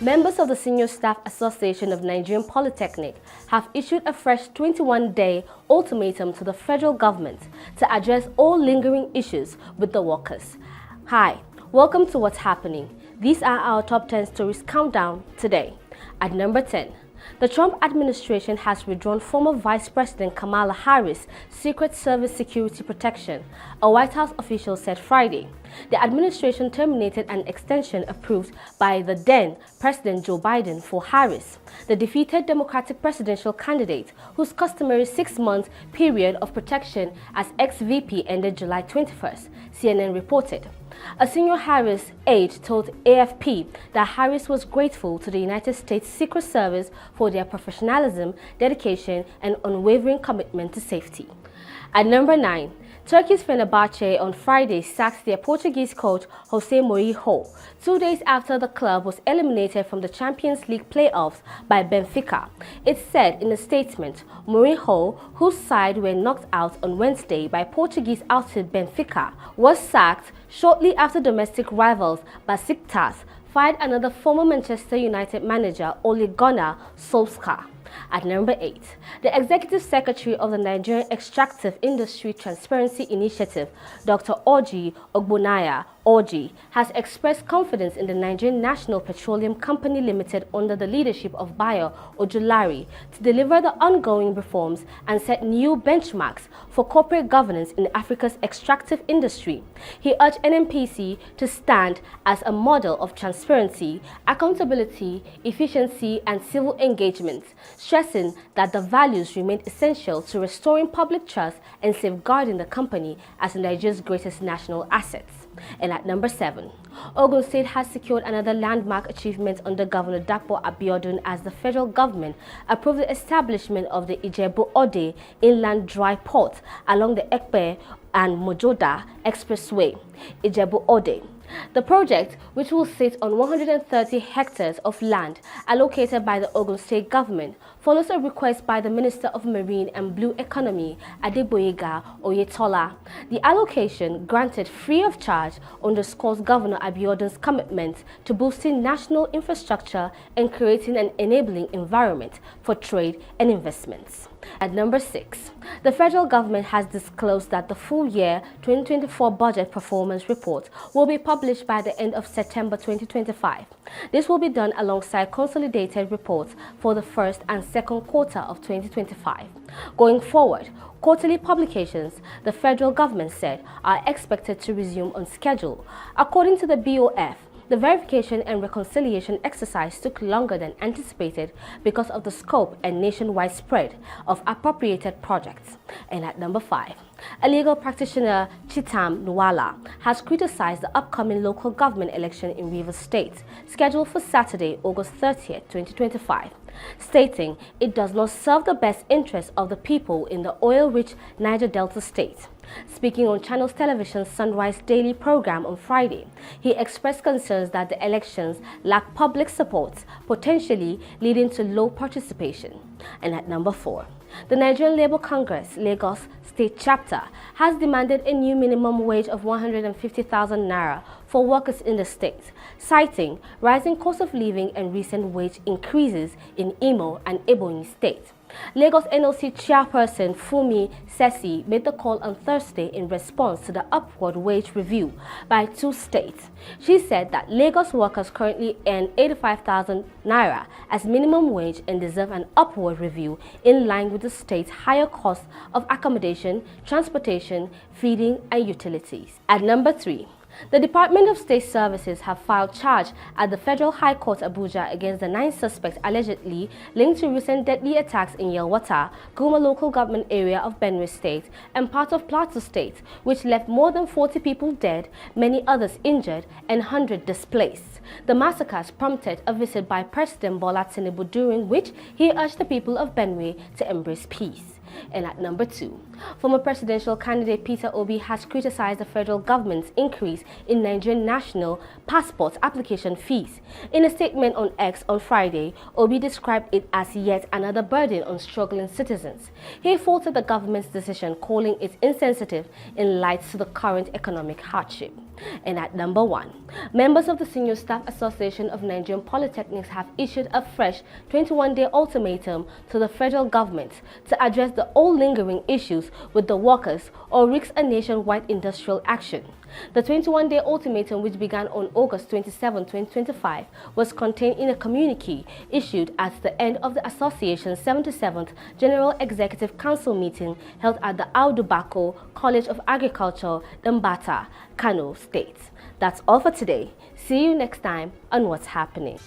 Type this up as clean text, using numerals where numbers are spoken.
Members of the Senior Staff Association of Nigerian Polytechnic have issued a fresh 21-day ultimatum to the federal government to address all lingering issues with the workers. Hi, welcome to What's Happening. These are our top 10 stories countdown today. At number 10, the Trump administration has withdrawn former Vice President Kamala Harris' Secret Service security protection, a White House official said Friday. The administration terminated an extension approved by the then President Joe Biden for Harris, the defeated Democratic presidential candidate whose customary 6-month period of protection as ex-VP ended July 21st, CNN reported. A senior Harris aide told AFP that Harris was grateful to the United States Secret Service for their professionalism, dedication, and unwavering commitment to safety. At number 9, Turkey's Fenerbahce on Friday sacked their Portuguese coach Jose Mourinho 2 days after the club was eliminated from the Champions League playoffs by Benfica. It said in a statement, Mourinho, whose side were knocked out on Wednesday by Portuguese outfit Benfica, was sacked shortly after domestic rivals Besiktas fired another former Manchester United manager Ole Gunnar Solskjaer. At number 8, the Executive Secretary of the Nigerian Extractive Industry Transparency Initiative, Dr. Orji Ogbonnaya, has expressed confidence in the Nigerian National Petroleum Company Limited under the leadership of buyer Ojulari to deliver the ongoing reforms and set new benchmarks for corporate governance in Africa's extractive industry. He urged NNPC to stand as a model of transparency, accountability, efficiency, and civil engagement, stressing that the values remain essential to restoring public trust and safeguarding the company as Nigeria's greatest national assets. And at number 7, Ogun State has secured another landmark achievement under Governor Abiodun as the federal government approved the establishment of the Ijebu-Ode Inland Dry Port along the Ekpe and Mojoda Expressway. Ijebu-Ode. The project, which will sit on 130 hectares of land allocated by the Ogun State government, follows a request by the Minister of Marine and Blue Economy, Adegboyega Oyetola. The allocation, granted free of charge, underscores Governor Abiodun's commitment to boosting national infrastructure and creating an enabling environment for trade and investments. At number 6, the federal government has disclosed that the full year 2024 budget performance report will be published by the end of September 2025. This will be done alongside consolidated reports for the first and second quarter of 2025. Going forward, quarterly publications, the federal government said, are expected to resume on schedule. According to the BOF, the verification and reconciliation exercise took longer than anticipated because of the scope and nationwide spread of appropriated projects. And at number 5, a legal practitioner, Chitam Nwala, has criticized the upcoming local government election in Rivers State, scheduled for Saturday, August 30th, 2025, stating it does not serve the best interests of the people in the oil-rich Niger Delta state. Speaking on Channels Television's Sunrise Daily program on Friday, he expressed concerns that the elections lack public support, potentially leading to low participation. And at number 4, the Nigerian Labour Congress Lagos State Chapter has demanded a new minimum wage of 150,000 naira for workers in the state, citing rising cost of living and recent wage increases in Imo and Ebonyi State. Lagos NLC chairperson Fumi Sesi made the call on Thursday in response to the upward wage review by 2 states. She said that Lagos workers currently earn 85,000 naira as minimum wage and deserve an upward review in line with the state's higher cost of accommodation, transportation, feeding, and utilities. At number 3, the Department of State Services have filed charge at the Federal High Court Abuja against the 9 suspects allegedly linked to recent deadly attacks in Yelwata, Guma local government area of Benue State and part of Plateau State, which left more than 40 people dead, many others injured, and 100 displaced. The massacres prompted a visit by President Bola Tinubu, during which he urged the people of Benue to embrace peace. And at number 2, former presidential candidate Peter Obi has criticized the federal government's increase in Nigerian national passport application fees. In a statement on X on Friday, Obi described it as yet another burden on struggling citizens. He faulted the government's decision, calling it insensitive in light to the current economic hardship. And at number 1, members of the Senior Staff Association of Nigerian Polytechnics have issued a fresh 21-day ultimatum to the federal government to address the old lingering issues with the workers or risk a nationwide industrial action. The 21-day ultimatum, which began on August 27, 2025, was contained in a communique issued at the end of the association's 77th General Executive Council meeting held at the Audubako College of Agriculture, Dambata, Kano State. That's all for today. See you next time on What's Happening.